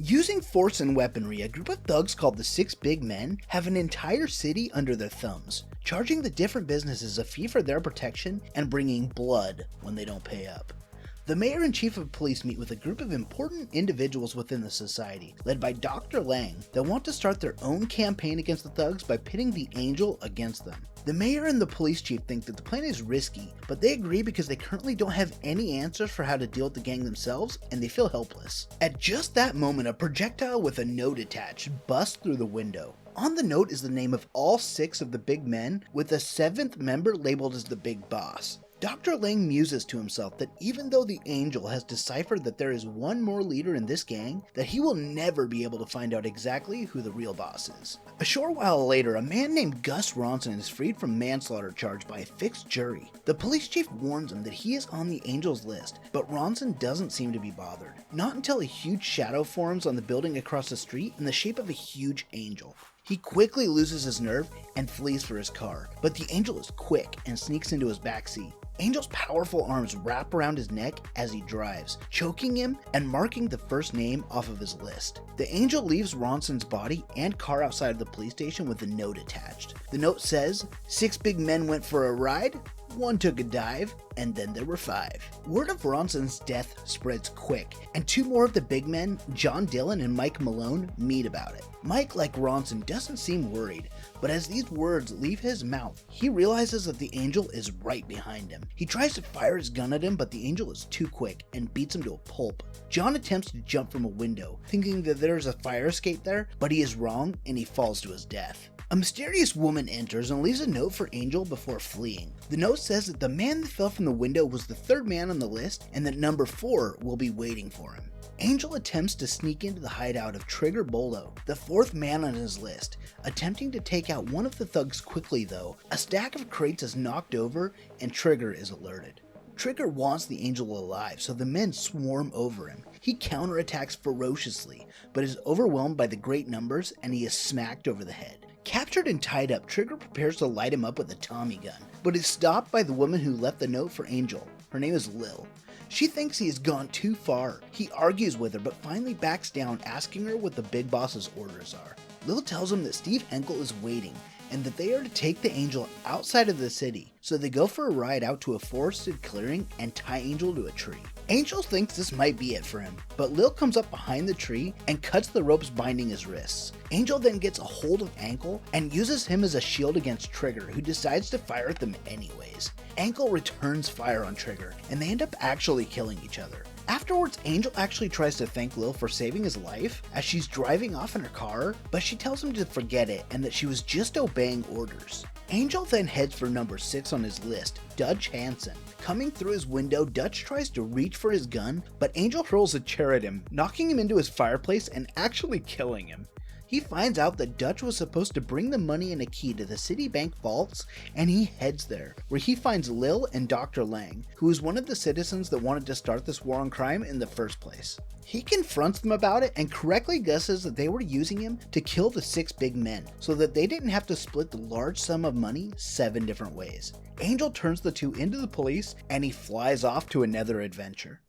Using force and weaponry, a group of thugs called the Six Big Men have an entire city under their thumbs, charging the different businesses a fee for their protection and bringing blood when they don't pay up. The mayor and chief of police meet with a group of important individuals within the society, led by Dr. Lang, that want to start their own campaign against the thugs by pitting the Angel against them. The mayor and the police chief think that the plan is risky, but they agree because they currently don't have any answers for how to deal with the gang themselves, and they feel helpless. At just that moment, a projectile with a note attached busts through the window. On the note is the name of all 6 of the big men, with a 7th member labeled as the Big Boss. Dr. Lang muses to himself that even though the Angel has deciphered that there is one more leader in this gang, that he will never be able to find out exactly who the real boss is. A short while later, a man named Gus Ronson is freed from manslaughter charge by a fixed jury. The police chief warns him that he is on the Angel's list, but Ronson doesn't seem to be bothered. Not until a huge shadow forms on the building across the street in the shape of a huge angel. He quickly loses his nerve and flees for his car, but the Angel is quick and sneaks into his backseat. Angel's powerful arms wrap around his neck as he drives, choking him and marking the first name off of his list. The Angel leaves Ronson's body and car outside of the police station with a note attached. The note says, 6 big men went for a ride, 1 took a dive, and then there were 5. Word of Ronson's death spreads quick, and 2 more of the big men, John Dillon and Mike Malone, meet about it. Mike, like Ronson, doesn't seem worried, but as these words leave his mouth, he realizes that the Angel is right behind him. He tries to fire his gun at him, but the Angel is too quick and beats him to a pulp. John attempts to jump from a window, thinking that there's a fire escape there, but he is wrong and he falls to his death. A mysterious woman enters and leaves a note for Angel before fleeing. The note says that the man that fell from the window was the 3rd man on the list and that number 4 will be waiting for him. Angel attempts to sneak into the hideout of Trigger Bolo, the 4th man on his list. Attempting to take out one of the thugs quickly though, a stack of crates is knocked over and Trigger is alerted. Trigger wants the Angel alive, so the men swarm over him. He counterattacks ferociously, but is overwhelmed by the great numbers and he is smacked over the head. Captured and tied up, Trigger prepares to light him up with a Tommy gun, but is stopped by the woman who left the note for Angel. Her name is Lil. She thinks he has gone too far. He argues with her, but finally backs down, asking her what the big boss's orders are. Lil tells him that Steve Henkel is waiting, and that they are to take the Angel outside of the city, so they go for a ride out to a forested clearing and tie Angel to a tree. Angel thinks this might be it for him, but Lil comes up behind the tree and cuts the ropes binding his wrists. Angel then gets a hold of Ankle and uses him as a shield against Trigger, who decides to fire at them anyways. Ankle returns fire on Trigger, and they end up actually killing each other. Afterwards, Angel actually tries to thank Lil for saving his life as she's driving off in her car, but she tells him to forget it and that she was just obeying orders. Angel then heads for number 6 on his list, Dutch Hansen. Coming through his window, Dutch tries to reach for his gun, but Angel hurls a chair at him, knocking him into his fireplace and actually killing him. He finds out that Dutch was supposed to bring the money and a key to the Citibank vaults, and he heads there, where he finds Lil and Dr. Lang, who is one of the citizens that wanted to start this war on crime in the first place. He confronts them about it and correctly guesses that they were using him to kill the 6 big men, so that they didn't have to split the large sum of money 7 different ways. Angel turns the 2 into the police, and he flies off to another adventure.